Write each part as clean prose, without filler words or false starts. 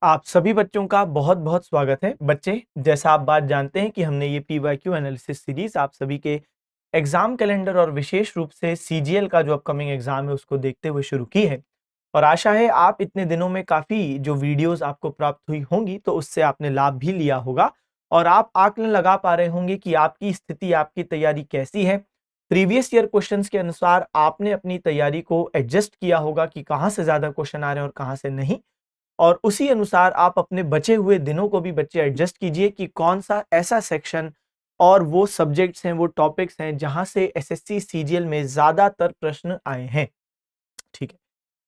आप सभी बच्चों का बहुत बहुत स्वागत है। बच्चे, जैसा आप बात जानते हैं कि हमने ये पीवाईक्यू एनालिसिस सीरीज आप सभी के एग्जाम कैलेंडर और विशेष रूप से सीजीएल का जो अपकमिंग एग्जाम है उसको देखते हुए शुरू की है। और आशा है आप इतने दिनों में काफी जो वीडियोस आपको प्राप्त हुई होंगी तो उससे आपने लाभ भी लिया होगा और आप आकलन लगा पा रहे होंगे कि आपकी स्थिति, आपकी तैयारी कैसी है। प्रीवियस ईयर क्वेश्चंस के अनुसार आपने अपनी तैयारी को एडजस्ट किया होगा कि कहाँ से ज्यादा क्वेश्चन आ रहे हैं और कहाँ से नहीं, और उसी अनुसार आप अपने बचे हुए दिनों को भी बच्चे एडजस्ट कीजिए कि कौन सा ऐसा सेक्शन और वो सब्जेक्ट्स हैं, वो टॉपिक्स हैं जहां से एसएससी सीजीएल में ज्यादातर प्रश्न आए हैं। ठीक है,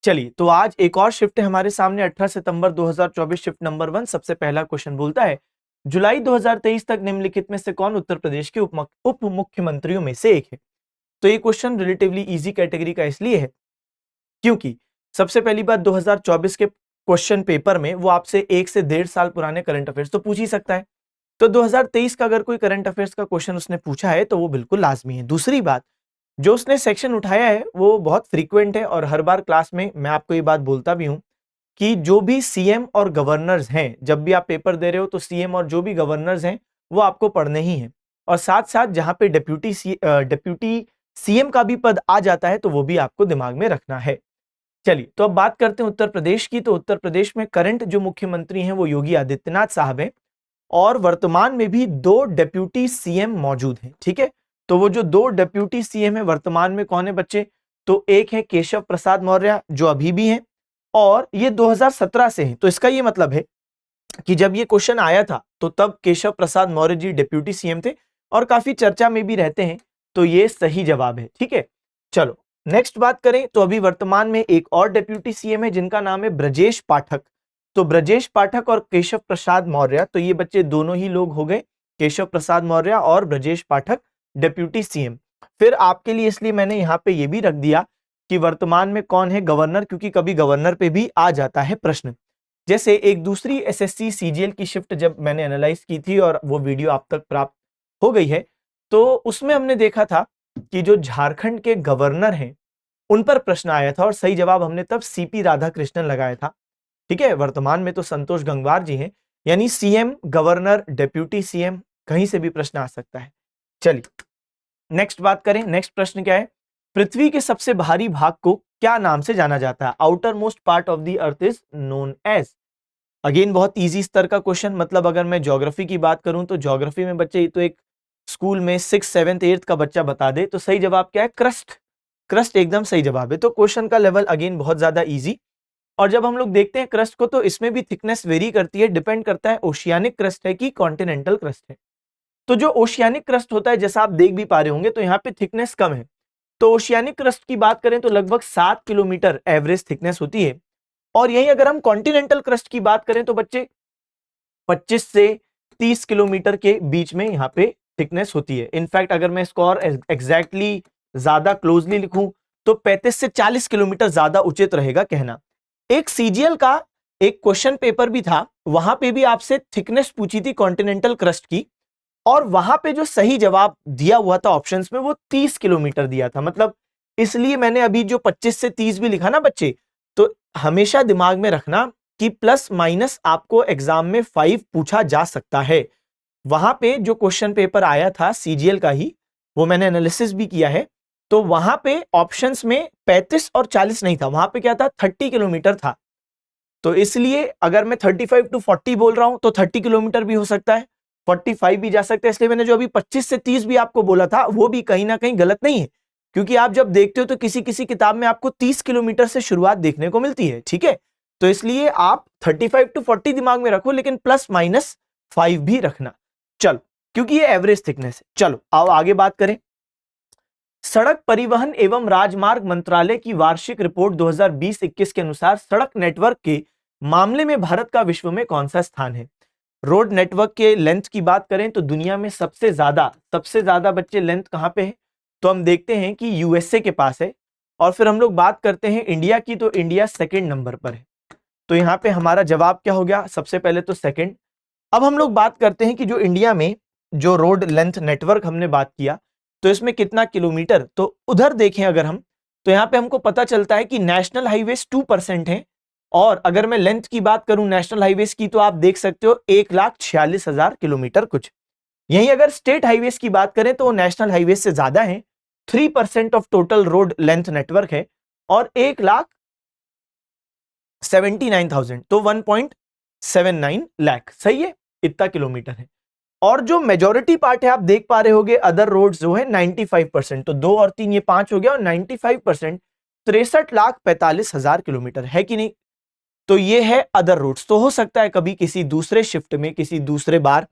चलिए तो आज एक और शिफ्ट है हमारे सामने। 18 सितंबर 2024 शिफ्ट नंबर 1। सबसे पहला क्वेश्चन बोलता है, जुलाई 2023 तक निम्नलिखित में से कौन उत्तर प्रदेश के उप मुख्यमंत्रियों में से एक है। तो ये क्वेश्चन रिलेटिवली इजी कैटेगरी का इसलिए है क्योंकि सबसे पहली बात, 2024 के क्वेश्चन पेपर में वो आपसे 1 से 1.5 साल पुराने करंट अफेयर्स तो पूछ ही सकता है। तो 2023 का अगर कोई करंट अफेयर्स का क्वेश्चन उसने पूछा है तो वो बिल्कुल लाजमी है। दूसरी बात, जो उसने सेक्शन उठाया है वो बहुत फ्रीक्वेंट है और हर बार क्लास में मैं आपको ये बात बोलता भी हूं कि जो भी सीएम और गवर्नर्स हैं, जब भी आप पेपर दे रहे हो तो सीएम और जो भी गवर्नर्स हैं वो आपको पढ़ने ही हैं, और साथ साथ जहां पे डिप्यूटी सीएम का भी पद आ जाता है तो वो भी आपको दिमाग में रखना है। चलिए तो अब बात करते हैं उत्तर प्रदेश की। तो उत्तर प्रदेश में करंट जो मुख्यमंत्री हैं वो योगी आदित्यनाथ साहब हैं और वर्तमान में भी 2 डिप्यूटी सीएम मौजूद हैं। ठीक है, तो वो जो 2 डिप्यूटी सीएम है वर्तमान में कौन है बच्चे, तो एक है केशव प्रसाद मौर्य जो अभी भी हैं और ये 2017 से हैं। तो इसका ये मतलब है कि जब ये क्वेश्चन आया था तो तब केशव प्रसाद मौर्य जी डिप्यूटी सीएम थे और काफी चर्चा में भी रहते हैं। तो ये सही जवाब है। ठीक है, चलो नेक्स्ट बात करें तो अभी वर्तमान में एक और डिप्यूटी सीएम है जिनका नाम है ब्रजेश पाठक। तो ब्रजेश पाठक और केशव प्रसाद मौर्य, तो ये बच्चे दोनों ही लोग हो गए, केशव प्रसाद मौर्य और ब्रजेश पाठक डिप्यूटी सीएम। फिर आपके लिए इसलिए मैंने यहाँ पे ये भी रख दिया कि वर्तमान में कौन है गवर्नर, क्योंकि कभी गवर्नर पे भी आ जाता है प्रश्न। जैसे एक दूसरी एसएससी सीजीएल की शिफ्ट जब मैंने एनालाइज की थी और वो वीडियो आप तक प्राप्त हो गई है, तो उसमें हमने देखा था कि जो झारखंड के गवर्नर हैं उन पर प्रश्न आया था और सही जवाब हमने तब सीपी राधाकृष्णन लगाया था। ठीक है, वर्तमान में तो संतोष गंगवार जी हैं, यानी सीएम, गवर्नर, डिप्यूटी सीएम कहीं से भी प्रश्न आ सकता है। चलिए नेक्स्ट बात करें। नेक्स्ट प्रश्न क्या है, पृथ्वी के सबसे भारी भाग को क्या नाम से जाना जाता है। Outermost part of the earth is known as. Again बहुत इजी स्तर का क्वेश्चन, मतलब अगर मैं ज्योग्राफी की बात करूं तो ज्योग्राफी में बच्चे तो एक स्कूल में 6th 7th 8th का बच्चा बता दे तो सही जवाब क्या है, क्रस्ट। क्रस्ट एकदम सही जवाब है। तो क्वेश्चन का लेवल अगेन बहुत ज्यादा इजी। और जब हम लोग देखते हैं क्रस्ट को तो इसमें भी थिकनेस वेरी करती है, डिपेंड करता है ओशियानिक क्रस्ट है कि कॉन्टिनेंटल क्रस्ट है। तो जो ओशियानिक क्रस्ट होता है जैसा आप देख भी पा रहे होंगे तो यहाँ पे थिकनेस कम है। तो ओशियानिक क्रस्ट की बात करें तो लगभग 7 किलोमीटर एवरेज थिकनेस होती है। और यही अगर हम कॉन्टिनेंटल क्रस्ट की बात करें तो बच्चे 25 से 30 किलोमीटर के बीच में यहाँ पे थिकनेस होती है। इनफैक्ट अगर मैं इसको और एग्जैक्टली ज्यादा क्लोजली लिखूं तो 35 से 40 किलोमीटर ज्यादा उचित रहेगा कहना। एक सीजीएल का एक क्वेश्चन पेपर भी था, वहां पे भी आपसे थिकनेस पूछी थी कॉन्टिनेंटल क्रस्ट की, और वहां पे जो सही जवाब दिया हुआ था ऑप्शंस में वो 30 किलोमीटर दिया था। मतलब इसलिए मैंने अभी जो 25 से 30 भी लिखा ना बच्चे, तो हमेशा दिमाग में रखना कि प्लस माइनस आपको एग्जाम में 5 पूछा जा सकता है। वहां पे जो क्वेश्चन पेपर आया था सीजीएल का ही, वो मैंने एनालिसिस भी किया है, तो वहां पे ऑप्शंस में 35 और 40 नहीं था, वहां पे क्या था, 30 किलोमीटर था। तो इसलिए अगर मैं 35 to 40 बोल रहा हूं तो 30 किलोमीटर भी हो सकता है, 45 भी जा सकता है। इसलिए मैंने जो अभी 25 से 30 भी आपको बोला था वो भी कहीं ना कहीं गलत नहीं है, क्योंकि आप जब देखते हो तो किसी किसी किताब में आपको 30 किलोमीटर से शुरुआत देखने को मिलती है। ठीक है, तो इसलिए आप 35 to 40 दिमाग में रखो, लेकिन प्लस माइनस 5 भी रखना। चलो, क्योंकि ये एवरेज थिकनेस है। चलो आओ आगे बात करें। सड़क परिवहन एवं राजमार्ग मंत्रालय की वार्षिक रिपोर्ट 2020-21 के अनुसार सड़क नेटवर्क के मामले में भारत का विश्व में कौन सा स्थान है। रोड नेटवर्क के लेंथ की बात करें तो दुनिया में सबसे ज्यादा बच्चे लेंथ कहां पे है, तो हम देखते हैं कि यूएसए के पास है। और फिर हम लोग बात करते हैं इंडिया की, तो इंडिया सेकंड नंबर पर है। तो यहाँ पे हमारा जवाब क्या हो गया, सबसे पहले तो सेकंड। अब हम लोग बात करते हैं कि जो इंडिया में जो रोड लेंथ नेटवर्क हमने बात किया तो इसमें कितना किलोमीटर, तो उधर देखें अगर हम, तो यहाँ पे हमको पता चलता है कि नेशनल हाईवेज 2% है और अगर मैं लेंथ की बात करूं नेशनल हाईवेज की, तो आप देख सकते हो 1,46,000 किलोमीटर कुछ। यही अगर स्टेट हाईवेज की बात करें तो नेशनल हाईवेज से ज्यादा है, 3% of total road length network है, और 1,79,000, तो 1.79 लाख, सही है, इतना किलोमीटर है। और जो मेजॉरिटी पार्ट है आप देख पा रहे होगे अदर रोड्स जो है 95%, तो 2 और 3 ये 5 हो गया, और 95% 63,45,000 किलोमीटर है कि नहीं। तो ये है अदर रोड्स। तो हो सकता है कभी किसी दूसरे शिफ्ट में, किसी दूसरे बार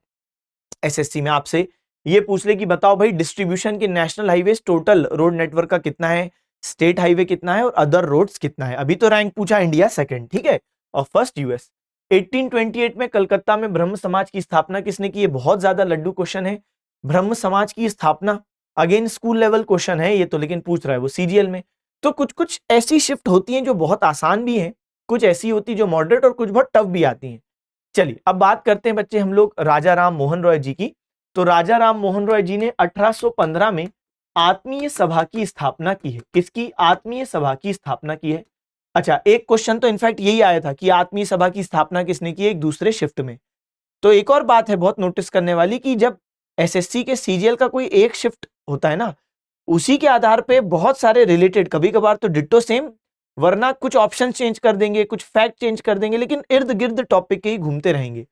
एसएससी में आपसे ये पूछ ले कि बताओ भाई डिस्ट्रीब्यूशन के national highways total road network का कितना है, स्टेट हाईवे कितना है, और अदर रोड्स कितना है। अभी तो रैंक पूछा इंडिया सेकंड, ठीक है, और फर्स्ट यूएस। 1828 में कलकत्ता में ब्रह्म समाज की स्थापना किसने की? ये बहुत ज्यादा लड्डू क्वेश्चन है। ब्रह्म समाज की स्थापना, अगेन स्कूल लेवल क्वेश्चन है ये तो, लेकिन पूछ रहा है वो सीजीएल में। तो कुछ कुछ ऐसी शिफ्ट होती हैं जो बहुत आसान भी है, कुछ ऐसी होती जो मॉडरेट, और कुछ बहुत टफ भी आती हैं। चलिए अब बात करते हैं बच्चे हम लोग राजा राम मोहन रॉय जी की। तो राजा राम मोहन रॉय जी ने 1815 में आत्मीय सभा की स्थापना की है। किसकी? आत्मीय सभा की स्थापना की है। अच्छा, एक क्वेश्चन तो इनफैक्ट यही आया था कि आत्मीय सभा की स्थापना किसने की है, एक दूसरे शिफ्ट में। तो एक और बात है बहुत नोटिस करने वाली कि जब एसएससी के सीजीएल का कोई एक शिफ्ट होता है ना, उसी के आधार पे बहुत सारे रिलेटेड, कभी कभार तो डिट्टो सेम, वरना कुछ ऑप्शन चेंज कर देंगे, कुछ फैक्ट चेंज कर देंगे, लेकिन इर्द गिर्द टॉपिक के ही घूमते रहेंगे।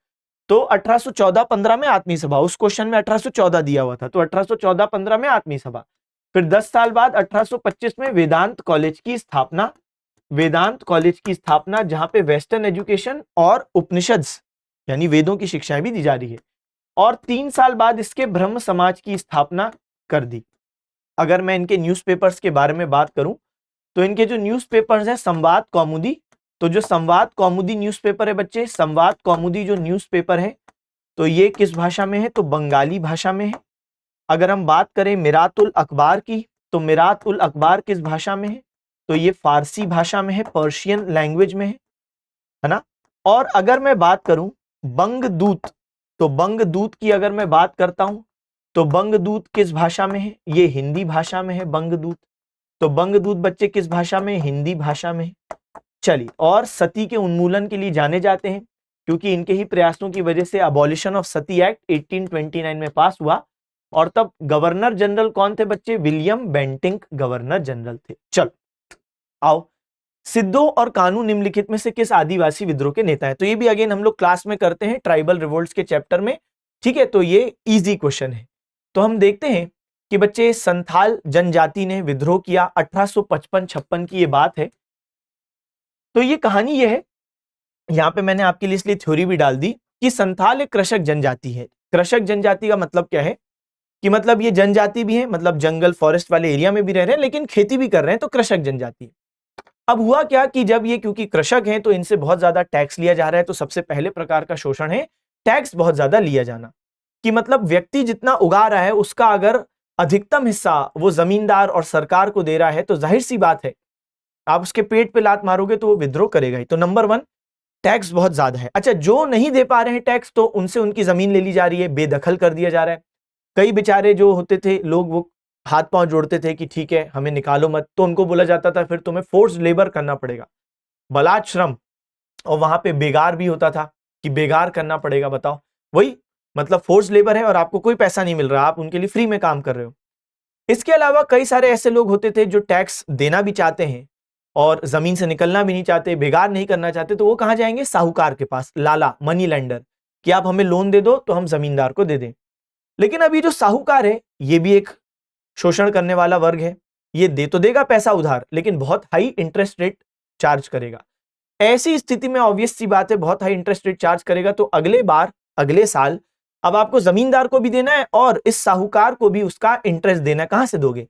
तो 1814-15 में आत्मीय सभा, उस क्वेश्चन में 1814 दिया हुआ था, तो 1814-15 में आत्मीय सभा। फिर 10 साल बाद 1825 में वेदांत कॉलेज की स्थापना, वेदांत कॉलेज की स्थापना जहां पे वेस्टर्न एजुकेशन और उपनिषद यानी वेदों की शिक्षाएं भी दी जा रही है। और 3 साल बाद इसके ब्रह्म समाज की स्थापना कर दी। अगर मैं इनके न्यूज़पेपर्स के बारे में बात करूं तो इनके जो न्यूज़पेपर्स हैं, संवाद कौमुदी, तो जो संवाद कौमुदी न्यूज़पेपर है बच्चे, संवाद कौमुदी जो न्यूज़पेपर है, तो ये किस भाषा में है? तो बंगाली भाषा में है। अगर हम बात करें मिरातुल अखबार की, तो मिरातुल अखबार किस भाषा में है? तो ये फारसी भाषा में है, पर्शियन लैंग्वेज में है ना। और अगर मैं बात करूं बंगदूत, तो बंगदूत की अगर मैं बात करता हूं तो बंगदूत किस भाषा में है? ये हिंदी भाषा में है बंगदूत। तो बंगदूत बच्चे किस भाषा में? हिंदी भाषा में। चलिए, और सती के उन्मूलन के लिए जाने जाते हैं, क्योंकि इनके ही प्रयासों की वजह से अबॉलिशन ऑफ सती एक्ट 1829 में पास हुआ। और तब गवर्नर जनरल कौन थे बच्चे? विलियम बेंटिंक गवर्नर जनरल थे। चलो आओ, सिद्धो और कानू निम्नलिखित में से किस आदिवासी विद्रोह के नेता है? तो ये भी अगेन हम लोग क्लास में करते हैं ट्राइबल रिवोल्ट्स के चैप्टर में, ठीक है, तो ये इजी क्वेश्चन है। तो हम देखते हैं कि बच्चे संथाल जनजाति ने विद्रोह किया 1855-56 की ये बात है। तो ये कहानी ये है, यहाँ पे मैंने आपके लिए इसलिए थ्योरी भी डाल दी कि संथाल एक कृषक जनजाति है। कृषक जनजाति का मतलब क्या है कि मतलब ये जनजाति भी है, मतलब जंगल फॉरेस्ट वाले एरिया में भी रह रहे हैं, लेकिन खेती भी कर रहे हैं, तो कृषक जनजाति। अब हुआ क्या कि जब ये क्योंकि कृषक हैं तो इनसे बहुत ज्यादा टैक्स लिया जा रहा है, तो सबसे पहले प्रकार का शोषण है टैक्स बहुत ज्यादा लिया जाना, कि मतलब व्यक्ति जितना उगा रहा है उसका अगर अधिकतम हिस्सा वो जमींदार और सरकार को दे रहा है, तो जाहिर सी बात है आप उसके पेट पे लात मारोगे तो वो विद्रोह करेगा ही। तो नंबर 1 टैक्स बहुत ज्यादा है। अच्छा, जो नहीं दे पा रहे हैं टैक्स, तो उनसे उनकी जमीन ले ली जा रही है, बेदखल कर दिया जा रहा है। कई बेचारे जो होते थे लोग, वो हाथ पांव जोड़ते थे कि ठीक है हमें निकालो मत, तो उनको बोला जाता था फिर तुम्हें फोर्स लेबर करना पड़ेगा, बलात् श्रम। और वहां पे बेगार भी होता था कि बेगार करना पड़ेगा। बताओ, वही मतलब फोर्स लेबर है और आपको कोई पैसा नहीं मिल रहा, आप उनके लिए फ्री में काम कर रहे हो। इसके अलावा कई सारे ऐसे लोग होते थे जो टैक्स देना भी चाहते हैं और जमीन से निकलना भी नहीं चाहते, बेगार नहीं करना चाहते, तो वो कहां जाएंगे? साहूकार के पास, लाला मनी लैंडर, कि आप हमें लोन दे दो तो हम जमींदार को दे दें। लेकिन अभी जो साहूकार है ये भी एक शोषण करने वाला वर्ग है। ये दे तो देगा पैसा उधार, लेकिन बहुत हाई इंटरेस्ट रेट चार्ज करेगा। ऐसी स्थिति में ऑब्वियस सी बात है बहुत हाई इंटरेस्ट रेट चार्ज करेगा, तो अगले साल अब आपको जमींदार को भी देना है और इस साहूकार को भी उसका इंटरेस्ट देना है। कहां से दोगे?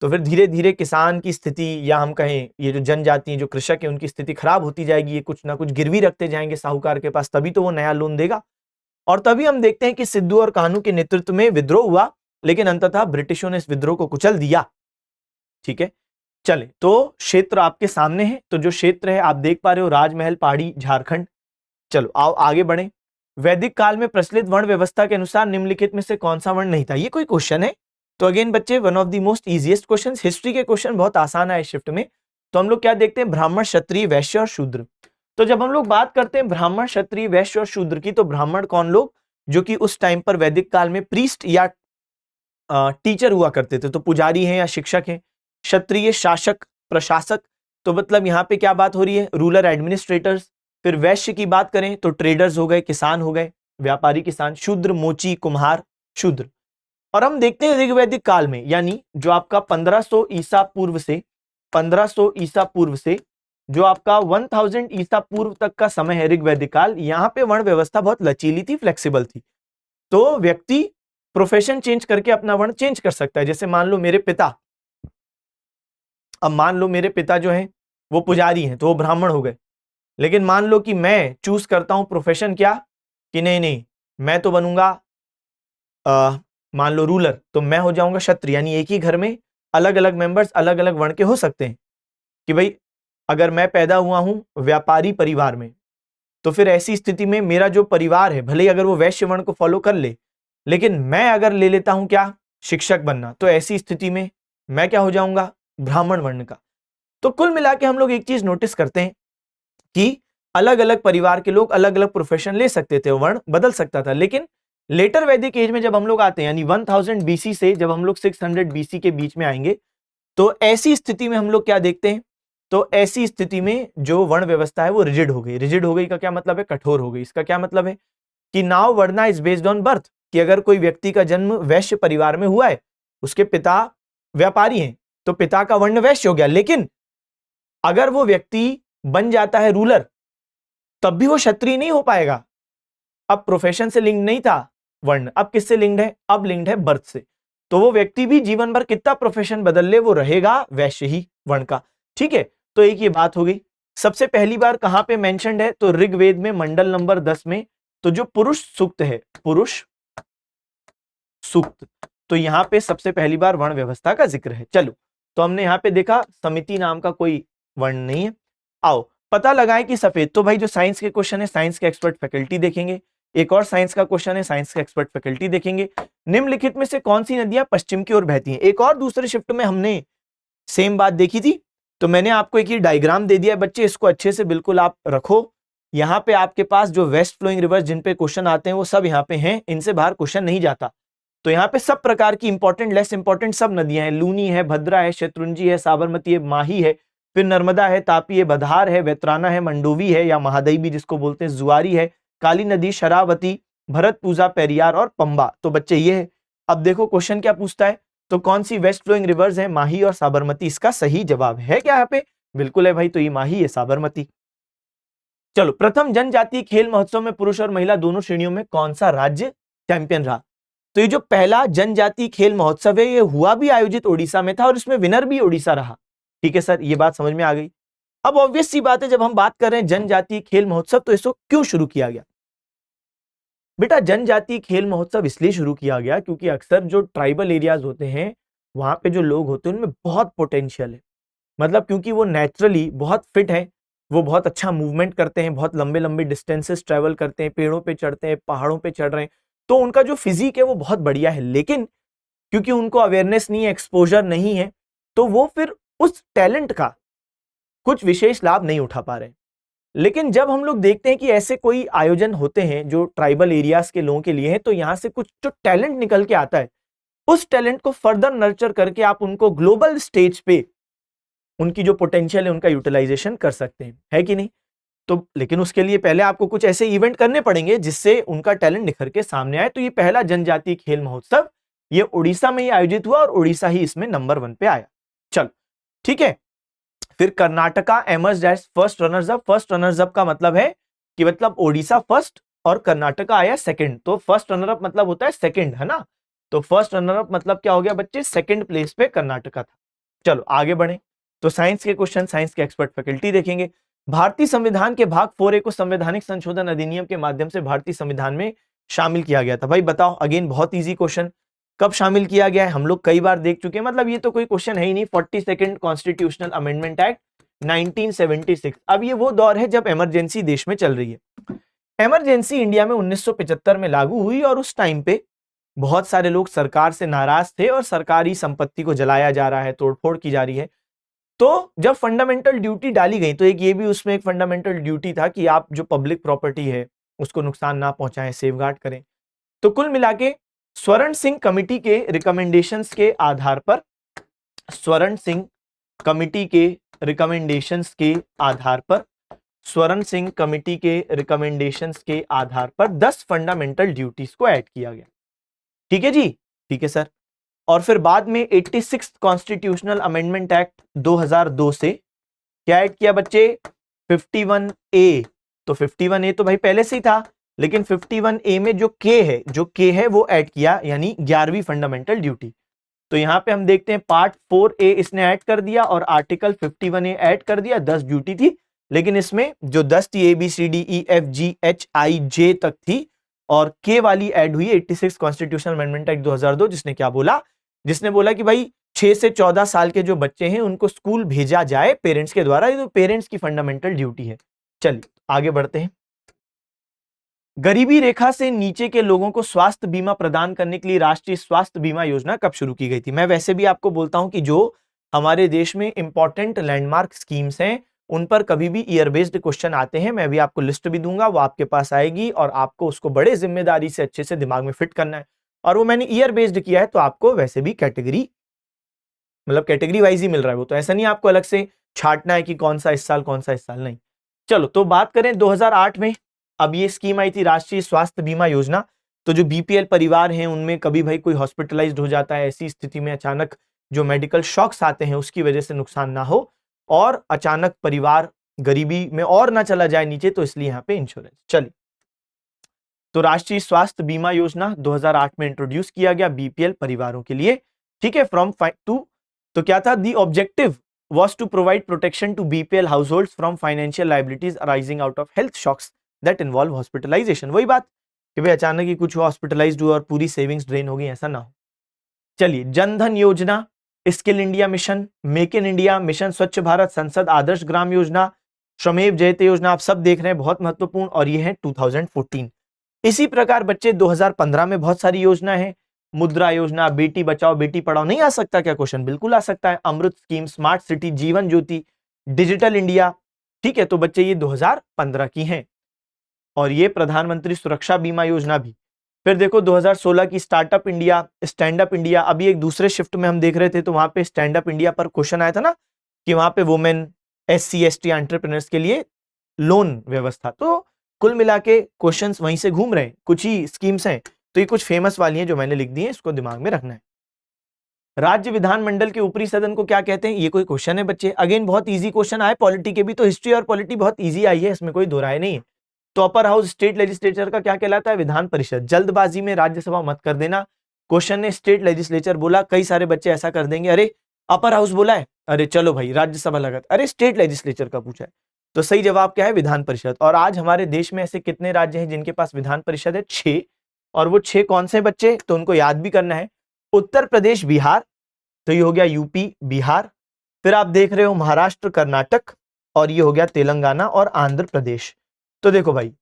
तो फिर धीरे धीरे किसान की स्थिति, या हम कहें ये जो जनजाति जो कृषक है उनकी स्थिति खराब होती जाएगी। ये कुछ ना कुछ गिरवी रखते जाएंगे साहूकार के पास, तभी तो वो नया लोन देगा। और तभी हम देखते हैं कि सिद्धू और कान्हू के नेतृत्व में विद्रोह हुआ, लेकिन अंततः ब्रिटिशों ने इस विद्रोह को कुचल दिया। ठीक है, चले तो क्षेत्र आपके सामने है। तो जो क्षेत्र है आप देख पा रहे हो, राजमहल पहाड़ी झारखंड। चलो आओ आगे बढ़े। वैदिक काल में प्रचलित वर्ण व्यवस्था के अनुसार निम्नलिखित में से कौन सा वर्ण नहीं था? ये कोई क्वेश्चन है? तो अगेन बच्चे one of the most easiest question, history के क्वेश्चन बहुत आसान है इस शिफ्ट में। तो हम लोग क्या देखते हैं? ब्राह्मण, क्षत्रिय, वैश्य और शूद्र। तो जब हम लोग बात करते हैं ब्राह्मण, क्षत्रिय, वैश्य और शूद्र की, तो ब्राह्मण कौन लोग? जो कि उस टाइम पर वैदिक काल में प्रीस्ट या टीचर हुआ करते थे, तो पुजारी हैं या शिक्षक हैं। क्षत्रिय शासक, प्रशासक, तो मतलब यहाँ पे क्या बात हो रही है? Ruler, administrators. फिर वैश्य की बात करें तो ट्रेडर्स हो गए, किसान हो गए, व्यापारी किसान। शूद्र मोची, कुम्हार, शूद्र। और हम देखते हैं ऋग्वैदिक काल में, यानी जो आपका 1500 ईसा पूर्व से 1500 ईसा पूर्व से जो आपका 1000 ईसा पूर्व तक का समय है ऋग्वैदिक काल, यहाँ पे वर्ण व्यवस्था बहुत लचीली थी, फ्लेक्सिबल थी। तो व्यक्ति प्रोफेशन चेंज करके अपना वर्ण चेंज कर सकता है। जैसे मान लो मेरे पिता, अब मान लो मेरे पिता जो हैं वो पुजारी हैं, तो वो ब्राह्मण हो गए। लेकिन मान लो कि मैं चूज करता हूं प्रोफेशन क्या, कि नहीं नहीं मैं तो बनूंगा मान लो रूलर, तो मैं हो जाऊंगा क्षत्रिय। यानी एक ही घर में अलग अलग मेंबर्स अलग अलग वर्ण के हो सकते हैं। कि भाई अगर मैं पैदा हुआ हूं व्यापारी परिवार में, तो फिर ऐसी स्थिति में मेरा जो परिवार है, भले ही अगर वो वैश्य वर्ण को फॉलो कर ले, लेकिन मैं अगर ले लेता हूं क्या, शिक्षक बनना, तो ऐसी स्थिति में मैं क्या हो जाऊंगा? ब्राह्मण वर्ण का। तो कुल मिला के हम लोग एक चीज नोटिस करते हैं कि अलग अलग परिवार के लोग अलग अलग प्रोफेशन ले सकते थे, वर्ण बदल सकता था। लेकिन लेटर वैदिक एज में जब हम लोग आते हैं, यानी 1000 बीसी से जब हम लोग 600 बीसी के बीच में आएंगे, तो ऐसी स्थिति में हम लोग क्या देखते हैं? तो ऐसी स्थिति में जो वर्ण व्यवस्था है वो रिजिड हो गई। रिजिड हो गई का क्या मतलब है? कठोर हो गई। इसका क्या मतलब है? कि now varna is based on birth, कि अगर कोई व्यक्ति का जन्म वैश्य परिवार में हुआ है, उसके पिता व्यापारी हैं, तो पिता का वर्ण वैश्य हो गया। लेकिन अगर वो व्यक्ति बन जाता है रूलर, तब भी वो क्षत्रिय नहीं हो पाएगा। अब प्रोफेशन से लिंक नहीं था वर्ण, अब किससे लिंक्ड है? अब लिंक्ड है बर्थ से। तो वो व्यक्ति भी जीवन भर कितना प्रोफेशन बदल ले, वो रहेगा वैश्य ही वर्ण का। ठीक है, तो एक ये बात हो गई। सबसे पहली बार कहां पे मेंशन्ड है? तो ऋग्वेद में मंडल नंबर 10 में, तो जो पुरुष सूक्त है, पुरुष सूक्त, तो यहां पे सबसे पहली बार वर्ण व्यवस्था का जिक्र है। चलो, तो हमने यहां पे देखा समिति नाम का कोई वर्ण नहीं है। आओ पता लगाएं कि सफेद, तो भाई जो साइंस के क्वेश्चन है, साइंस के एक्सपर्ट फैकल्टी देखेंगे। एक और साइंस का क्वेश्चन है, साइंस के एक्सपर्ट फैकल्टी देखेंगे। निम्नलिखित में से कौन सी नदियां पश्चिम की ओर बहती हैं? एक और दूसरे शिफ्ट में हमने सेम बात देखी थी, तो मैंने आपको एक ही डायग्राम दे दिया है बच्चे, इसको अच्छे से बिल्कुल आप रखो। यहाँ पे आपके पास जो वेस्ट फ्लोइंग रिवर्स जिन पे क्वेश्चन आते हैं वो सब यहाँ पे हैं, इनसे बाहर क्वेश्चन नहीं जाता। तो यहाँ पे सब प्रकार की इंपॉर्टेंट, लेस इंपॉर्टेंट सब नदियां हैं। लूनी है, भद्रा है, शत्रुंजी है, साबरमती है, माही है, फिर नर्मदा है, तापी है, बधार है, वेत्राना है, मंडोवी है या महादई भी जिसको बोलते हैं, जुआरी है, काली नदी, शरावती, भरत पूजा, पेरियार और पंबा। तो बच्चे ये है। अब देखो क्वेश्चन क्या पूछता है, तो कौन सी वेस्ट फ्लोइंग रिवर्स है? माही और साबरमती। इसका सही जवाब है क्या यहाँ पे? बिल्कुल है भाई, तो ये माही है, साबरमती। चलो, प्रथम जनजातीय खेल महोत्सव में पुरुष और महिला दोनों श्रेणियों में कौन सा राज्य चैंपियन रहा? तो ये जो पहला जनजातीय खेल महोत्सव है, ये हुआ भी आयोजित ओडिशा में था और इसमें विनर भी ओडिशा रहा। ठीक है सर, ये बात समझ में आ गई। अब ऑब्वियस सी बात है, जब हम बात कर रहे हैं जनजातीय खेल महोत्सव, तो इसको क्यों शुरू किया गया? बेटा जनजातीय खेल महोत्सव इसलिए शुरू किया गया क्योंकि अक्सर जो ट्राइबल एरियाज होते हैं, वहां पे जो लोग होते हैं उनमें बहुत पोटेंशियल है। मतलब क्योंकि वो नेचुरली बहुत फिट है, वो बहुत अच्छा मूवमेंट करते हैं, बहुत लंबे लंबे डिस्टेंसेस ट्रेवल करते हैं, पेड़ों पे चढ़ते हैं, पहाड़ों पे चढ़ रहे हैं, तो उनका जो फिजिक है वो बहुत बढ़िया है। लेकिन क्योंकि उनको अवेयरनेस नहीं है, एक्सपोजर नहीं है, तो वो फिर उस टैलेंट का कुछ विशेष लाभ नहीं उठा पा रहे। लेकिन जब हम लोग देखते हैं कि ऐसे कोई आयोजन होते हैं जो ट्राइबल एरियाज के लोगों के लिए है, तो यहां से कुछ जो टैलेंट निकल के आता है, उस टैलेंट को फर्दर नर्चर करके आप उनको ग्लोबल स्टेज पे उनकी जो पोटेंशियल है उनका यूटिलाइजेशन कर सकते हैं, है कि नहीं? तो लेकिन उसके लिए पहले आपको कुछ ऐसे इवेंट करने पड़ेंगे जिससे उनका टैलेंट निखर के सामने आए। तो ये पहला जनजातीय खेल महोत्सव ये उड़ीसा में ही आयोजित हुआ और उड़ीसा ही इसमें नंबर 1 पे आया। चलो ठीक है, फिर Karnataka emerged as first runners up. First runners up का मतलब है कि मतलब ओडिशा फर्स्ट और कर्नाटका आया सेकंड। तो फर्स्ट रनर अप मतलब होता है सेकंड, है ना? तो फर्स्ट रनर अप मतलब क्या हो गया बच्चे? सेकंड प्लेस पे कर्नाटका था। चलो आगे बढ़े, तो साइंस के क्वेश्चन, साइंस के एक्सपर्ट फैकल्टी देखेंगे। भारतीय संविधान के भाग 4A को संवैधानिक संशोधन अधिनियम के माध्यम से भारतीय संविधान में शामिल किया गया था। भाई बताओ, अगेन बहुत इजी क्वेश्चन, कब शामिल किया गया है? हम लोग कई बार देख चुके हैं, मतलब ये तो कोई क्वेश्चन है ही नहीं। 42nd constitutional amendment act 1976। अब ये वो दौर है जब इमरजेंसी देश में चल रही है। इमरजेंसी इंडिया में 1975 में लागू हुई और उस टाइम पे बहुत सारे लोग सरकार से नाराज थे और सरकारी संपत्ति को जलाया जा रहा है, तोड़फोड़ की जा रही है। तो जब फंडामेंटल ड्यूटी डाली गई तो एक ये भी उसमें एक फंडामेंटल ड्यूटी था कि आप जो पब्लिक प्रॉपर्टी है उसको नुकसान ना पहुंचाएं, सेफगार्ड करें। तो कुल मिला के स्वर्ण सिंह कमेटी के रिकमेंडेशंस के आधार पर, स्वर्ण सिंह कमेटी के रिकमेंडेशंस के आधार पर, स्वर्ण सिंह कमेटी के रिकमेंडेशंस के आधार पर 10 फंडामेंटल ड्यूटीज को ऐड किया गया। ठीक है जी, ठीक है सर। और फिर बाद में 86 कॉन्स्टिट्यूशनल अमेंडमेंट एक्ट 2002 से क्या ऐड किया बच्चे, 51A। तो 51A तो भाई पहले से ही था, लेकिन 51A में जो के है वो ऐड किया, यानी 11वीं फंडामेंटल ड्यूटी। तो यहां पे हम देखते हैं पार्ट 4A इसने ऐड कर दिया और आर्टिकल 51A ऐड कर दिया। 10 ड्यूटी थी, लेकिन इसमें जो 10 थी ABCDEFGHIJ तक थी, और के वाली ऐड हुई 86 कॉन्स्टिट्यूशनल अमेंडमेंट एक्ट 2002, जिसने क्या बोला, जिसने बोला कि भाई 6 से 14 साल के जो बच्चे हैं उनको स्कूल भेजा जाए पेरेंट्स के द्वारा। ये तो पेरेंट्स की फंडामेंटल ड्यूटी है। चलिए आगे बढ़ते हैं। गरीबी रेखा से नीचे के लोगों को स्वास्थ्य बीमा प्रदान करने के लिए राष्ट्रीय स्वास्थ्य बीमा योजना कब शुरू की गई थी? मैं वैसे भी आपको बोलता हूं कि जो हमारे देश में इंपॉर्टेंट लैंडमार्क स्कीम्स हैं उन पर कभी भी ईयर बेस्ड क्वेश्चन आते हैं। मैं भी आपको लिस्ट भी दूंगा, वो आपके पास आएगी और आपको उसको बड़े जिम्मेदारी से अच्छे से दिमाग में फिट करना है। और वो मैंने ईयर बेस्ड किया है, तो आपको वैसे भी कैटेगरी, मतलब कैटेगरी वाइज ही मिल रहा है वो, तो ऐसा नहीं आपको अलग से छांटना है कि कौन सा इस साल कौन सा इस साल, नहीं। चलो तो बात करें 2008 में, अब ये स्कीम आई थी राष्ट्रीय स्वास्थ्य बीमा योजना। तो जो बीपीएल परिवार हैं उनमें कभी भाई कोई हॉस्पिटलाइज्ड हो जाता है, ऐसी स्थिति में अचानक जो मेडिकल शॉक्स आते हैं उसकी वजह से नुकसान ना हो और अचानक परिवार गरीबी में और ना चला जाए नीचे, तो इसलिए यहाँ पे इंश्योरेंस। चलिए, तो राष्ट्रीय स्वास्थ्य बीमा योजना 2008 में इंट्रोड्यूस किया गया बीपीएल परिवारों के लिए। ठीक है, फ्रॉम तो क्या था, the objective was to provide protection to BPL households from financial liabilities arising out of health shocks that involve hospitalization। वही बात कि भाई अचानक ही कुछ हुआ, हॉस्पिटलाइज्ड हुआ और पूरी सेविंग्स ड्रेन हो गई, ऐसा ना हो। चलिए, जनधन योजना, skill India mission, make in India mission, स्वच्छ भारत, संसद आदर्श ग्राम योजना, श्रमेव जयते योजना, आप सब देख रहे हैं, बहुत महत्वपूर्ण, और ये है 2014। इसी प्रकार बच्चे 2015 में बहुत सारी योजना है, मुद्रा योजना, बेटी बचाओ बेटी पढ़ाओ। नहीं आ सकता क्या क्वेश्चन? बिल्कुल आ सकता है। अमृत scheme, smart city, Jeevan Jyoti, digital India. ठीक है, तो बच्चे ये 2015 की हैं। और ये प्रधानमंत्री सुरक्षा बीमा योजना भी। फिर देखो 2016 की startup India, stand up India. अभी एक दूसरे शिफ्ट में हम देख रहे थे, तो वहां पे स्टैंड अप इंडिया पर क्वेश्चन आया था ना कि वहां पे वुमेन, SC ST एंटरप्रेन्योर्स के लिए लोन व्यवस्था। तो कुल मिला के क्वेश्चन वहीं से घूम रहे हैं, कुछ ही स्कीम्स हैं। तो ये कुछ फेमस वाली हैं जो मैंने लिख दी है, इसको दिमाग में रखना है। राज्य विधानमंडल के ऊपरी सदन को क्या कहते हैं? ये कोई क्वेश्चन है बच्चे? अगेन बहुत इजी क्वेश्चन आए, पॉलिटी के भी। तो हिस्ट्री और पॉलिटी बहुत इजी आई है, इसमें कोई दो राय नहीं है। तो अपर हाउस स्टेट लेजिस्लेचर का क्या कहलाता है? विधान परिषद। जल्दबाजी में राज्यसभा मत कर देना। क्वेश्चन ने स्टेट लेजिस्लेचर बोला, कई सारे बच्चे ऐसा कर देंगे, अरे अपर हाउस बोला है, अरे चलो भाई राज्यसभा लगा, अरे स्टेट लेजिस्लेचर का पूछा है। तो सही जवाब क्या है? विधान परिषद। और आज हमारे देश में ऐसे कितने राज्य हैं जिनके पास विधान परिषद है? 6। और वो 6 कौन से बच्चे? तो उनको याद भी करना है। उत्तर प्रदेश, बिहार, तो ये हो गया यूपी बिहार। फिर आप देख रहे हो महाराष्ट्र, कर्नाटक, और ये हो गया तेलंगाना और आंध्र प्रदेश। तो देखो भाई,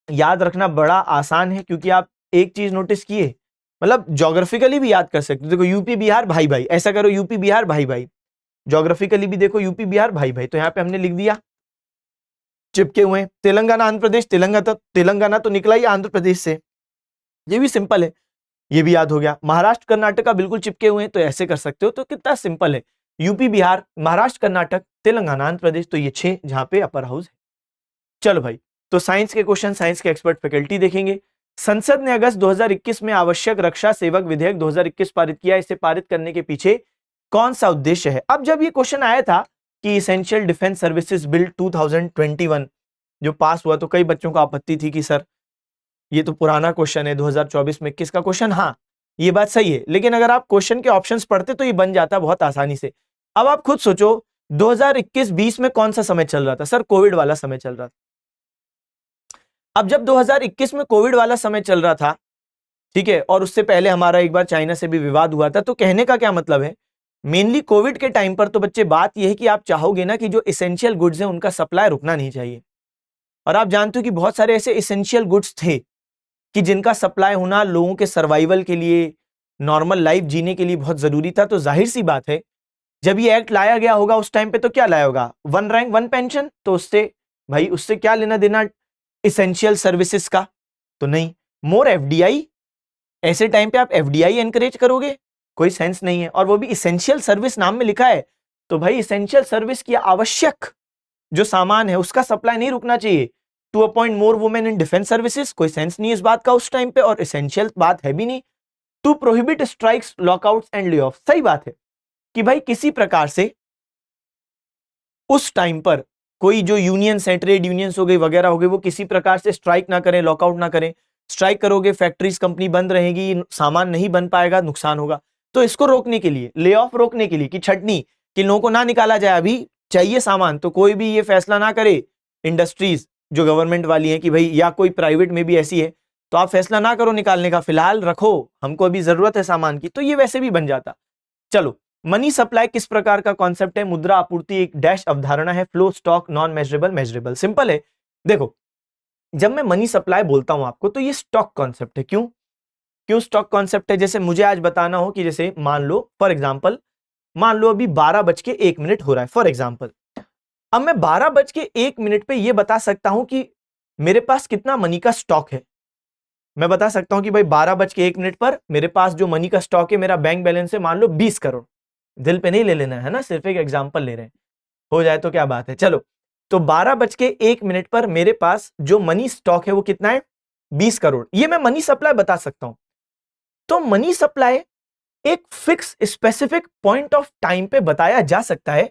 याद रखना बड़ा आसान है, क्योंकि आप एक चीज नोटिस किए, मतलब ज्योग्राफिकली भी याद कर सकते हो। देखो यूपी बिहार भाई भाई, ऐसा करो यूपी बिहार भाई भाई, ज्योग्राफिकली भी देखो यूपी बिहार भाई भाई। तो यहाँ पे हमने लिख दिया, चिपके हुए। तेलंगाना आंध्र प्रदेश, तेलंगाना तो निकला ही आंध्र प्रदेश से, ये भी सिंपल है, ये भी याद हो गया। महाराष्ट्र कर्नाटका बिल्कुल चिपके हुए हैं, तो ऐसे कर सकते हो। तो कितना सिंपल है, यूपी बिहार, महाराष्ट्र कर्नाटक, तेलंगाना आंध्र प्रदेश, तो ये 6 जहां पे अपर हाउस है। चलो भाई, तो साइंस के क्वेश्चन साइंस के एक्सपर्ट फैकल्टी देखेंगे। संसद ने अगस्त 2021 में आवश्यक रक्षा सेवक विधेयक 2021 पारित किया। इसे पारित करने के पीछे कौन सा उद्देश्य है? अब जब ये क्वेश्चन आया था कि इसेंशियल डिफेंस सर्विसेज बिल 2021 जो पास हुआ, तो कई बच्चों को आपत्ति थी कि सर ये तो पुराना क्वेश्चन है, 2024 में 21 का क्वेश्चन। हाँ, ये बात सही है, लेकिन अगर आप क्वेश्चन के ऑप्शंस पढ़ते तो ये बन जाता बहुत आसानी से। अब आप खुद सोचो, 2021-20 में कौन सा समय चल रहा था? सर कोविड वाला समय चल रहा था। अब जब 2021 में कोविड वाला समय चल रहा था, ठीक है, और उससे पहले हमारा एक बार चाइना से भी विवाद हुआ था, तो कहने का क्या मतलब है, मेनली कोविड के टाइम पर तो बच्चे बात यह है कि आप चाहोगे ना कि जो इसेंशियल गुड्स हैं उनका सप्लाई रुकना नहीं चाहिए। और आप जानते हो कि बहुत सारे ऐसे इसेंशियल गुड्स थे कि जिनका सप्लाई होना लोगों के सर्वाइवल के लिए, नॉर्मल लाइफ जीने के लिए बहुत जरूरी था। तो जाहिर सी बात है जब ये एक्ट लाया गया होगा उस टाइम पे तो क्या लाया होगा, 1 रैंक 1 पेंशन, तो उससे भाई उससे क्या लेना देना इसेंशियल सर्विसेज का, तो नहीं। मोर एफडीआई, ऐसे टाइम पे आप एफडीआई एनकरेज करोगे, कोई सेंस नहीं है। और वो भी इसेंशियल सर्विस नाम में लिखा है, तो भाई इसेंशियल सर्विस की आवश्यक जो सामान है उसका सप्लाई नहीं रुकना चाहिए। To appoint more women in defence services, कोई सेंस नहीं इस बात का उस टाइम पे, और इसेंशियल बात है भी नहीं। To prohibit strikes lockouts and lay off, सही बात है कि भाई किसी प्रकार से उस टाइम पर कोई जो यूनियंस है, ट्रेड यूनियंस हो गई वगैरह हो गई, वो किसी प्रकार से स्ट्राइक ना करें, लॉकआउट ना करें। स्ट्राइक करोगे फैक्ट्रीज कंपनी बंद रहेगी, सामान नहीं बन पाएगा, नुकसान होगा। तो इसको रोकने के लिए, ले ऑफ रोकने के लिए कि छटनी, कि लोगों को ना निकाला जाए, अभी चाहिए सामान, तो कोई भी ये फैसला ना करे, इंडस्ट्रीज जो गवर्नमेंट वाली है कि भाई, या कोई प्राइवेट में भी ऐसी है, तो आप फैसला ना करो निकालने का, फिलहाल रखो, हमको अभी जरूरत है सामान की, तो ये वैसे भी बन जाता। चलो, मनी सप्लाई किस प्रकार का कॉन्सेप्ट है, मुद्रा आपूर्ति एक डैश अवधारणा है, flow stock non measurable measurable. Simple है, देखो जब मैं मनी सप्लाई बोलता हूं आपको, तो ये स्टॉक कॉन्सेप्ट है। क्यों क्यों स्टॉक कॉन्सेप्ट है? जैसे मुझे आज बताना हो कि जैसे मान लो फॉर एग्जांपल, मान लो अभी 12:01 हो रहा है फॉर एग्जांपल, अब मैं 12:01 पे ये बता सकता हूं कि मेरे पास कितना मनी का स्टॉक है। मैं बता सकता हूं कि भाई 12:01 पर मेरे पास जो मनी का स्टॉक है, मेरा बैंक बैलेंस है मान लो 20 करोड़। दिल पे नहीं ले लेना है ना, सिर्फ एक एग्जांपल ले रहे हैं, हो जाए तो क्या बात है। चलो, तो 12:01 पर मेरे पास जो मनी स्टॉक है वो कितना है, 20 करोड़। ये मैं मनी सप्लाई बता सकता हूं। तो मनी सप्लाई एक fix specific point of time पे बताया जा सकता है,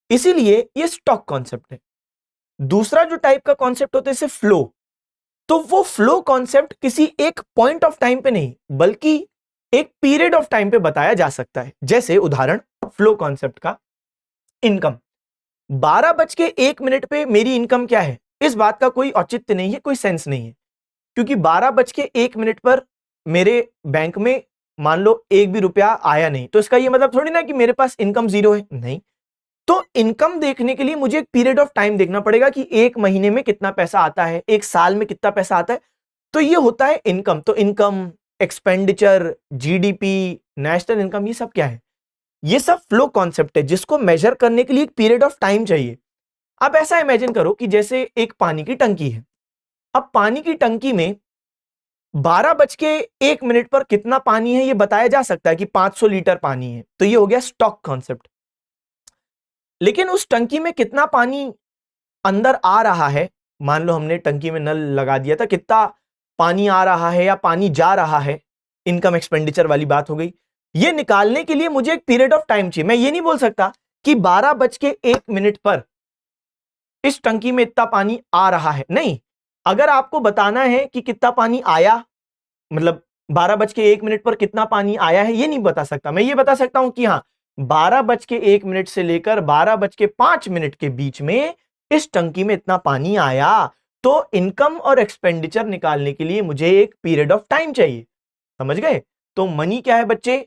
इसीलिए ये स्टॉक कॉन्सेप्ट है। दूसरा जो टाइप का कॉन्सेप्ट होता है इसे फ्लो, तो वो फ्लो कॉन्सेप्ट किसी एक पॉइंट ऑफ टाइम पे नहीं, बल्कि एक पीरियड ऑफ टाइम पे बताया जा सकता है। जैसे उदाहरण फ्लो कॉन्सेप्ट का, इनकम। 12:01 पे मेरी इनकम क्या है, इस बात का कोई औचित्य नहीं है, कोई सेंस नहीं है, क्योंकि 12:01 पर मेरे बैंक में मान लो एक भी रुपया आया नहीं, तो इसका ये मतलब थोड़ी ना कि मेरे पास इनकम जीरो है, नहीं। तो इनकम देखने के लिए मुझे एक पीरियड ऑफ टाइम देखना पड़ेगा कि एक महीने में कितना पैसा आता है, एक साल में कितना पैसा आता है, तो ये होता है इनकम। तो income, expenditure, GDP, national income, ये सब क्या है, ये सब फ्लो कॉन्सेप्ट है, जिसको मेजर करने के लिए एक पीरियड ऑफ टाइम चाहिए। अब ऐसा इमेजिन करो कि जैसे एक पानी की टंकी है, अब पानी की टंकी में 12:01 पर कितना पानी है ये बताया जा सकता है कि 500 लीटर पानी है, तो ये हो गया स्टॉक कॉन्सेप्ट। लेकिन उस टंकी में कितना पानी अंदर आ रहा है, मान लो हमने टंकी में नल लगा दिया था, कितना पानी आ रहा है या पानी जा रहा है, इनकम एक्सपेंडिचर वाली बात हो गई। ये निकालने के लिए मुझे एक पीरियड ऑफ टाइम चाहिए। मैं ये नहीं बोल सकता कि 12:01 पर इस टंकी में इतना पानी आ रहा है, नहीं। अगर आपको बताना है कि कितना पानी आया, मतलब 12:01 पर कितना पानी आया है, ये नहीं बता सकता। मैं ये बता सकता हूं कि हाँ, 12:01 से लेकर 12:05 के बीच में इस टंकी में इतना पानी आया। तो इनकम और एक्सपेंडिचर निकालने के लिए मुझे एक पीरियड ऑफ टाइम चाहिए, समझ गए? तो मनी क्या है बच्चे,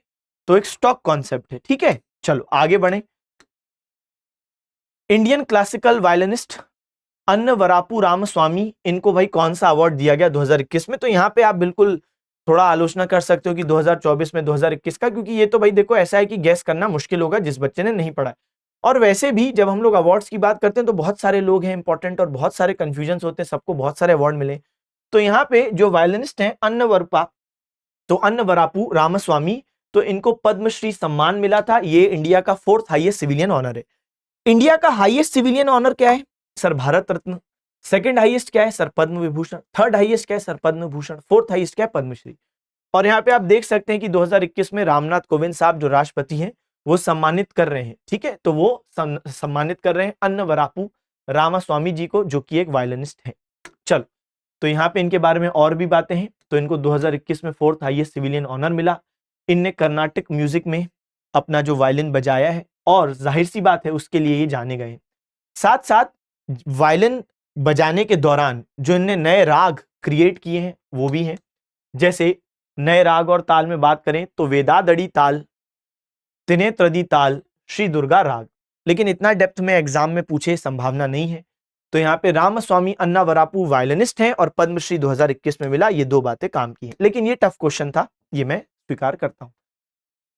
तो एक स्टॉक कॉन्सेप्ट है, ठीक है। चलो आगे बढ़े। इंडियन क्लासिकल वायलिनिस्ट अन्नवरापु रामस्वामी, इनको भाई कौन सा अवार्ड दिया गया 2021 में? तो यहां पे आप बिल्कुल थोड़ा आलोचना कर सकते हो कि 2024 में 2021 का, क्योंकि ये तो भाई देखो ऐसा है कि गैस करना मुश्किल होगा जिस बच्चे ने नहीं पढ़ा। और वैसे भी जब हम लोग अवार्ड्स की बात करते हैं तो बहुत सारे लोग हैं इंपॉर्टेंट और बहुत सारे कंफ्यूजन होते हैं, सबको बहुत सारे अवार्ड मिले। तो यहाँ पे जो वायलिनिस्ट हैं अन्नवरापु रामस्वामी, तो इनको पद्मश्री सम्मान मिला था। ये इंडिया का 4th हाईएस्ट सिविलियन ऑनर है। इंडिया का हाईएस्ट सिविलियन ऑनर क्या है sir? Bharat Ratna. Second highest क्या है sir? Padma Vibhushan. Third highest क्या है sir? Padma Bhushan. Fourth highest क्या है? पद्मश्री। और यहाँ पे आप देख सकते हैं कि 2021 में रामनाथ कोविंद साहब जो राष्ट्रपति हैं वो सम्मानित कर रहे हैं, ठीक है। तो वो सम्मानित कर रहे हैं अन्नवरापु रामास्वामी जी को, जो कि एक वायलिनिस्ट है। चलो, तो यहाँ पे इनके बारे में और भी बातें हैं। तो इनको 2021 में 4th हाईएस्ट सिविलियन ऑनर मिला। इनने कर्नाटक म्यूजिक में अपना जो वायलिन बजाया है, और जाहिर सी बात है उसके लिए ये जाने गए। साथ साथ वायलिन बजाने के दौरान जो इनने नए राग क्रिएट किए हैं वो भी हैं। जैसे नए राग और ताल में बात करें तो वेदादड़ी ताल, त्रिनेत्रदी ताल, श्री दुर्गा राग। लेकिन इतना डेप्थ में एग्जाम में पूछे संभावना नहीं है। तो यहाँ पे रामस्वामी अन्नावरापु वायलिनिस्ट हैं और पद्मश्री 2021 में मिला। ये दो बातें काम की हैं, लेकिन ये टफ क्वेश्चन था, ये मैं स्वीकार करता हूं।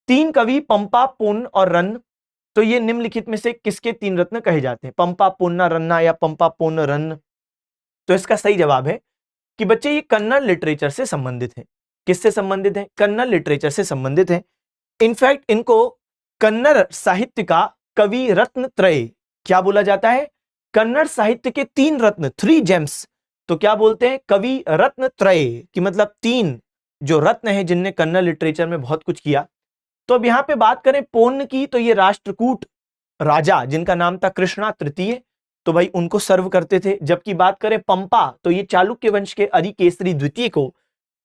3 कवि पंपा, पुन और रन, तो ये निम्नलिखित में से किसके 3 रत्न कहे जाते हैं? पंपा पोन्ना रन्ना या पंपा पोन्न रन्न? तो इसका सही जवाब है कि बच्चे ये कन्नड़ लिटरेचर से संबंधित है। किससे संबंधित है? कन्नड़ लिटरेचर से संबंधित है। इनफैक्ट इनको कन्नड़ साहित्य का कवि रत्न त्रय क्या बोला जाता है? कन्नड़ साहित्य के 3 रत्न, 3 जेम्स, तो क्या बोलते हैं? कवि रत्न त्रय, कि मतलब 3 जो रत्न है जिनने कन्नड़ लिटरेचर में बहुत कुछ किया। तो अब यहां पे बात करें पोन्न की, तो ये राष्ट्रकूट राजा जिनका नाम था कृष्णा तृतीय, तो भाई उनको सर्व करते थे। जबकि बात करें पंपा, तो ये चालुक्य वंश के अरिकेसरी द्वितीय को,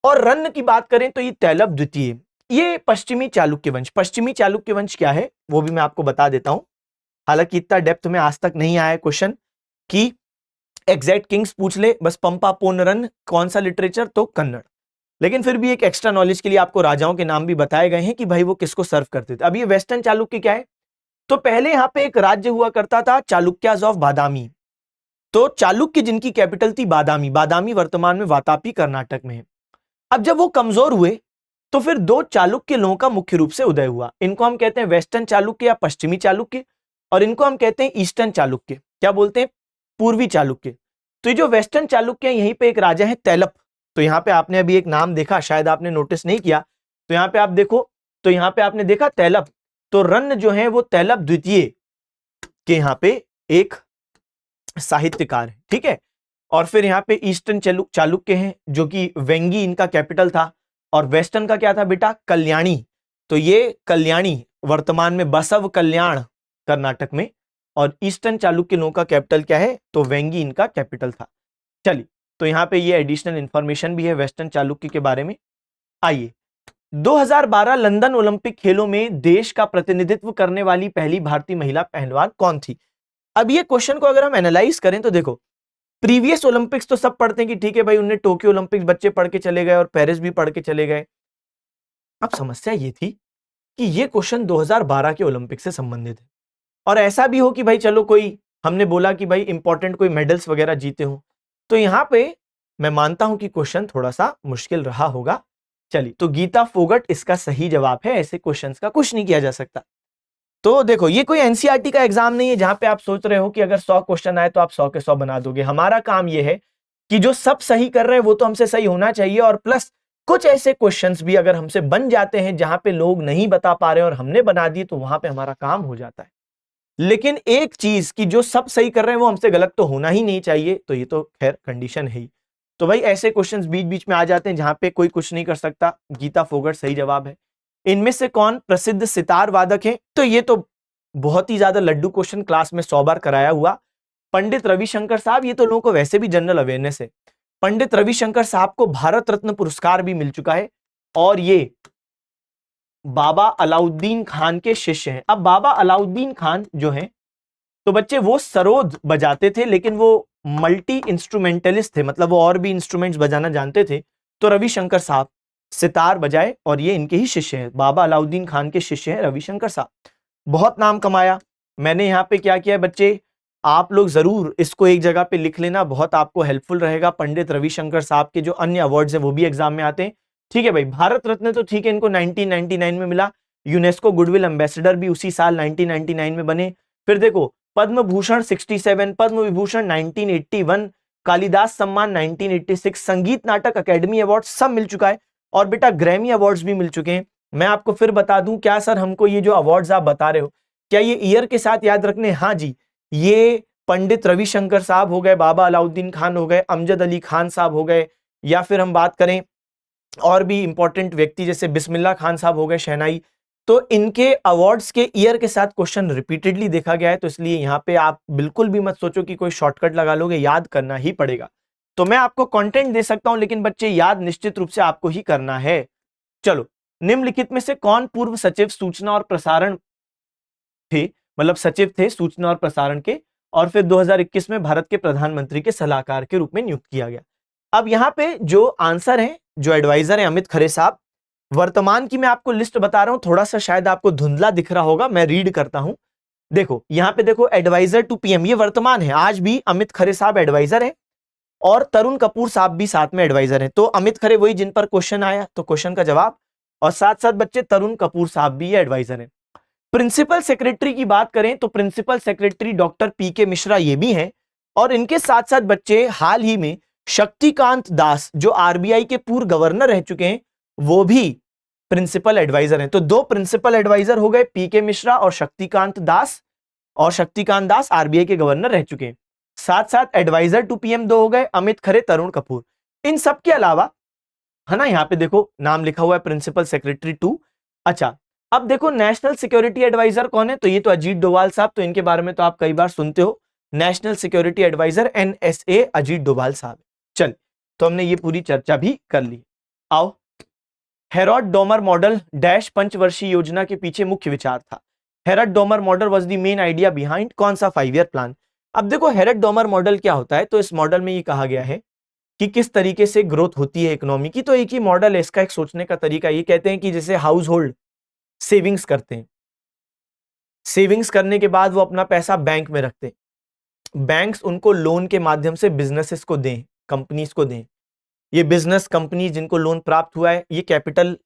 और रन्न की बात करें तो ये तैलप द्वितीय, ये पश्चिमी चालुक्य वंश। पश्चिमी चालुक्य वंश क्या है वो भी मैं आपको बता देता हूं। हालांकि इतना डेप्थ में आज तक नहीं आया क्वेश्चन कि एग्जैक्ट किंग्स पूछ ले, बस पंपा पोन्नरन कौन सा लिटरेचर, तो कन्नड़। लेकिन फिर भी एक एक्स्ट्रा नॉलेज के लिए आपको राजाओं के नाम भी बताए गए हैं कि भाई वो किसको सर्व करते थे। अब ये वेस्टर्न चालुक्य क्या है? तो पहले यहां पे एक राज्य हुआ करता था चालुक्याज ऑफ बादामी। तो चालुक्य जिनकी कैपिटल थी बादामी, बादामी वर्तमान में वातापी कर्नाटक में है। अब जब वो कमजोर हुए तो फिर 2 चालुक्य लोगों का मुख्य रूप से उदय हुआ। इनको हम कहते हैं वेस्टर्न चालुक्य या पश्चिमी चालुक्य, और इनको हम कहते हैं ईस्टर्न चालुक्य। क्या बोलते हैं? पूर्वी चालुक्य। तो ये जो वेस्टर्न चालुक्य है, यहीं पे एक राजा है तैलप। तो यहाँ पे आपने अभी एक नाम देखा, शायद आपने नोटिस नहीं किया, तो यहाँ पे आप देखो, तो यहाँ पे आपने देखा तैलप, तो रन्न जो है वो तैलप द्वितीय के यहाँ पे एक साहित्यकार है, ठीक है। और फिर यहाँ पे ईस्टर्न चालुक्य हैं जो कि वेंगी इनका कैपिटल था, और वेस्टर्न का क्या था बेटा? कल्याणी। तो ये कल्याणी वर्तमान में बसव कल्याण कर्नाटक में, और ईस्टर्न चालुक्य लोगों का कैपिटल क्या है? तो वेंगी इनका कैपिटल था। चलिए, तो यहाँ पे ये एडिशनल इंफॉर्मेशन भी है वेस्टर्न चालुक्य के बारे में। आइए, 2012 लंदन ओलंपिक खेलों में देश का प्रतिनिधित्व करने वाली पहली भारतीय महिला पहलवान कौन थी? अब ये क्वेश्चन को अगर हम एनालाइज करें तो देखो, प्रीवियस ओलंपिक्स तो सब पढ़ते हैं कि ठीक है भाई, उनने टोक्यो ओलंपिक्स बच्चे पढ़ के चले गए और पेरिस भी पढ़ के चले गए। अब समस्या ये थी कि ये क्वेश्चन 2012 के ओलंपिक से संबंधित है, और ऐसा भी हो कि भाई चलो कोई, हमने बोला कि भाई इंपॉर्टेंट कोई मेडल्स वगैरह जीते हो, तो यहां पे मैं मानता हूं कि क्वेश्चन थोड़ा सा मुश्किल रहा होगा। चलिए, तो गीता फोगट इसका सही जवाब है। ऐसे क्वेश्चंस का कुछ नहीं किया जा सकता। तो देखो, ये कोई एनसीईआरटी का एग्जाम नहीं है जहां पे आप सोच रहे हो कि अगर 100 क्वेश्चन आए तो आप 100 के 100 बना दोगे। हमारा काम ये है कि जो सब सही कर रहे हैं वो तो हमसे सही होना चाहिए, और प्लस कुछ ऐसे क्वेश्चंस भी अगर हमसे बन जाते हैं जहां पे लोग नहीं बता पा रहे और हमने बना दिए, तो वहां पे हमारा काम हो जाता है। लेकिन एक चीज कि जो सब सही कर रहे हैं वो हमसे गलत तो होना ही नहीं चाहिए, तो ये तो खैर कंडीशन है ही। तो भाई ऐसे क्वेश्चंस बीच बीच में आ जाते हैं जहां पे कोई कुछ नहीं कर सकता। गीता फोगट सही जवाब है। इनमें से कौन प्रसिद्ध सितार वादक है? तो ये तो बहुत ही ज्यादा लड्डू क्वेश्चन, क्लास में 100 बार कराया हुआ, पंडित रविशंकर साहब। ये तो लोगों को वैसे भी जनरल अवेयरनेस है। पंडित रविशंकर साहब को भारत रत्न पुरस्कार भी मिल चुका है, और ये बाबा अलाउद्दीन खान के शिष्य हैं। अब बाबा अलाउद्दीन खान जो हैं, तो बच्चे वो सरोद बजाते थे, लेकिन वो मल्टी इंस्ट्रूमेंटलिस्ट थे, मतलब वो और भी इंस्ट्रूमेंट्स बजाना जानते थे। तो रविशंकर साहब सितार बजाए, और ये इनके ही शिष्य हैं, बाबा अलाउद्दीन खान के शिष्य हैं रविशंकर साहब। बहुत नाम कमाया। मैंने यहाँ पे क्या किया है बच्चे, आप लोग जरूर इसको एक जगह पे लिख लेना, बहुत आपको हेल्पफुल रहेगा। पंडित रविशंकर साहब के जो अन्य अवार्ड्स हैं वो भी एग्जाम में आते हैं, ठीक है भाई। भारत रत्न तो ठीक है, इनको 1999 में मिला। यूनेस्को गुडविल एम्बेसडर भी उसी साल 1999 में बने। फिर देखो, पद्म भूषण 67, पद्म विभूषण 1981, कालिदास सम्मान 1986, संगीत नाटक अकेडमी अवार्ड सब मिल चुका है, और बेटा ग्रैमी अवार्ड्स भी मिल चुके हैं। मैं आपको फिर बता दूं, क्या सर हमको ये जो अवार्ड्स आप बता रहे हो, क्या ये ईयर के साथ याद रखने? हाँ जी, ये पंडित रविशंकर साहब हो गए, बाबा अलाउद्दीन खान हो गए, अमजद अली खान साहब हो गए, या फिर हम बात करें और भी इंपॉर्टेंट व्यक्ति जैसे बिस्मिल्लाह खान साहब हो गए शहनाई, तो इनके अवार्ड्स के ईयर के साथ क्वेश्चन रिपीटेडली देखा गया है। तो इसलिए यहाँ पे आप बिल्कुल भी मत सोचो कि कोई शॉर्टकट लगा लोगे, याद करना ही पड़ेगा। तो मैं आपको कंटेंट दे सकता हूं, लेकिन बच्चे याद निश्चित रूप से आपको ही करना है। चलो, निम्नलिखित में से कौन पूर्व सचिव सूचना और प्रसारण थे, मतलब सचिव थे सूचना और प्रसारण के, और फिर 2021 में भारत के प्रधानमंत्री के सलाहकार के रूप में नियुक्त किया गया? अब यहाँ पे जो आंसर है, जो एडवाइजर है अमित खरे साहब। वर्तमान की मैं आपको लिस्ट बता रहा हूं, थोड़ा सा शायद आपको धुंधला दिख रहा होगा, मैं रीड करता हूं। देखो यहाँ पे देखो, एडवाइजर टू पीएम, ये वर्तमान है, आज भी अमित खरे साहब एडवाइजर है, और तरुण कपूर साहब भी साथ में एडवाइजर हैं। तो अमित खरे वही जिन पर क्वेश्चन आया, तो क्वेश्चन का जवाब, और साथ साथ बच्चे तरुण कपूर साहब भी एडवाइजर हैं। प्रिंसिपल सेक्रेटरी की बात करें तो प्रिंसिपल सेक्रेटरी डॉक्टर पीके मिश्रा ये भी हैं, और इनके साथ साथ बच्चे हाल ही में शक्तिकांत दास जो आरबीआई के पूर्व गवर्नर रह चुके हैं, वो भी प्रिंसिपल एडवाइजर हैं। तो दो प्रिंसिपल एडवाइजर हो गए, पीके मिश्रा और शक्तिकांत दास, और शक्तिकांत दास आरबीआई के गवर्नर रह चुके हैं। साथ साथ एडवाइजर टू पीएम दो हो गए, अमित खरे, तरुण कपूर। इन सब के अलावा है ना, यहां पे देखो नाम लिखा हुआ है प्रिंसिपल सेक्रेटरी टू। अच्छा, अब देखो नेशनल सिक्योरिटी एडवाइजर कौन है, तो ये तो अजीत डोभाल साहब, तो इनके बारे में तो आप कई बार सुनते हो, national security adviser NSA Ajit Doval साहब। चल, तो हमने ये पूरी चर्चा भी कर ली। आओ, हेरोड डोमर मॉडल डैश पंचवर्षीय योजना के पीछे मुख्य विचार था। Herod Domar model was the main idea behind कौन सा 5 ईयर प्लान। अब देखो हेरोड डोमर मॉडल क्या होता है, तो इस मॉडल में ये कहा गया है कि किस तरीके से ग्रोथ होती है इकोनॉमी की। तो एक ही मॉडल है इसका, एक सोचने का तरीका। ये कहते हैं कि जैसे हाउस होल्ड सेविंग्स करते हैं, सेविंग्स करने के बाद वो अपना पैसा बैंक में रखते हैं, बैंक्स उनको लोन के माध्यम से बिजनेसेस को दें, कंपनीज को दें। ये बिजनेस कंपनी जिनको लोन प्राप्त हुआ है, ये कैपिटल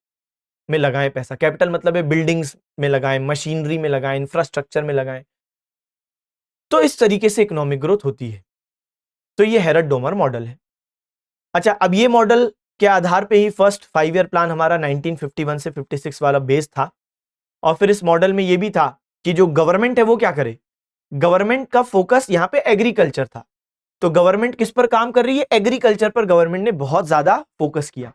में लगाएं पैसा। कैपिटल मतलब है बिल्डिंग्स में लगाएं, मशीनरी में लगाएं, इंफ्रास्ट्रक्चर में लगाएं। तो इस तरीके से इकोनॉमिक ग्रोथ होती है। तो ये हेरोड डोमर मॉडल है। अच्छा, अब ये मॉडल के आधार पे ही फर्स्ट 5 ईयर प्लान हमारा 1951 से 56 वाला बेस था। और फिर इस मॉडल में ये भी था कि जो गवर्नमेंट है वो क्या करे, गवर्नमेंट का फोकस यहाँ पे एग्रीकल्चर था। तो गवर्नमेंट किस पर काम कर रही है, एग्रीकल्चर पर गवर्नमेंट ने बहुत ज्यादा फोकस किया।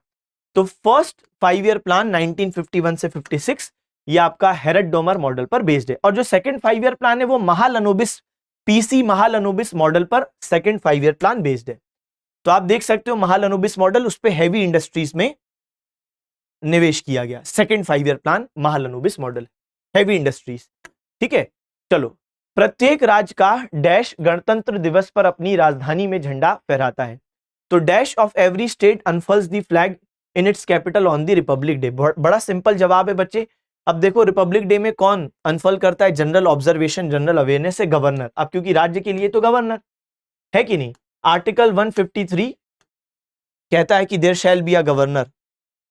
तो फर्स्ट 5 ईयर प्लान 1951 से 56 ये आपका हेरोड डोमर मॉडल पर बेस्ड है। और जो सेकंड 5 ईयर प्लान है वो महालनोबिस पीसी महालनोबिस मॉडल पर सेकंड 5 ईयर प्लान बेस्ड है। तो आप देख सकते हो महालनोबिस मॉडल, उस पे हैवी इंडस्ट्रीज में निवेश किया गया। Second 5 year plan Mahalanobis model, heavy industries. ठीक है, चलो, प्रत्येक राज्य का डैश गणतंत्र दिवस पर अपनी राजधानी में झंडा फहराता है। तो dash of every state unfurls the flag in its capital on the Republic Day. बड़ा सिंपल जवाब है बच्चे। अब देखो रिपब्लिक डे में कौन अनफर्ल करता है, जनरल ऑब्जर्वेशन, जनरल अवेयरनेस से गवर्नर। अब क्योंकि राज्य के लिए तो गवर्नर है कि नहीं। आर्टिकल 153 कहता है कि there shall be a governor,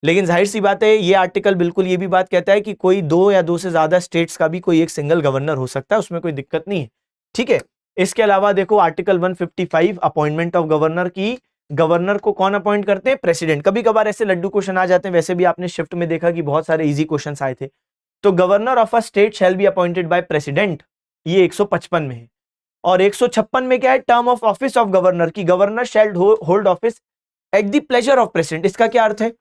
लेकिन जाहिर सी बात है ये आर्टिकल बिल्कुल ये भी बात कहता है कि कोई दो या दो से ज्यादा स्टेट्स का भी कोई एक सिंगल गवर्नर हो सकता है, उसमें कोई दिक्कत नहीं है। ठीक है, इसके अलावा देखो आर्टिकल 155 अपॉइंटमेंट ऑफ गवर्नर की, गवर्नर को कौन अपॉइंट करते हैं, प्रेसिडेंट। कभी कभार ऐसे लड्डू क्वेश्चन आ जाते हैं, वैसे भी आपने शिफ्ट में देखा कि बहुत सारे इजी क्वेश्चंस आए थे। तो governor of a state shall be appointed by president, ये 155 में है। और 156 में क्या है, term of office of governor की, governor shall hold office at the pleasure of president. इसका क्या अर्थ है,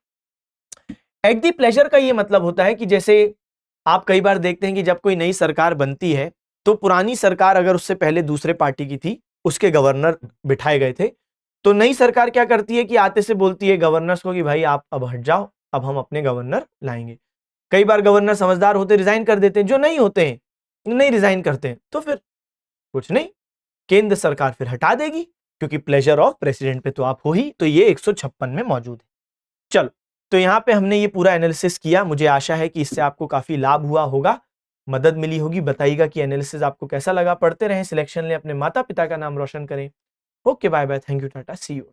एट द प्लेजर का ये मतलब होता है कि जैसे आप कई बार देखते हैं कि जब कोई नई सरकार बनती है तो पुरानी सरकार अगर उससे पहले दूसरे पार्टी की थी, उसके गवर्नर बिठाए गए थे, तो नई सरकार क्या करती है कि आते से बोलती है गवर्नर्स को कि भाई आप अब हट जाओ, अब हम अपने गवर्नर लाएंगे। कई बार गवर्नर समझदार होते रिजाइन कर देते हैं, जो नहीं होते हैं नहीं रिजाइन करते हैं, तो फिर कुछ नहीं, केंद्र सरकार फिर हटा देगी, क्योंकि प्लेजर ऑफ प्रेसिडेंट पे तो आप हो ही। तो ये 156 में मौजूद है। चलो, तो यहाँ पे हमने ये पूरा एनालिसिस किया। मुझे आशा है कि इससे आपको काफी लाभ हुआ होगा, मदद मिली होगी। बताइएगा कि एनालिसिस आपको कैसा लगा। पढ़ते रहें, सिलेक्शन लें, अपने माता पिता का नाम रोशन करें। Okay, bye bye, thank you, tata, see you.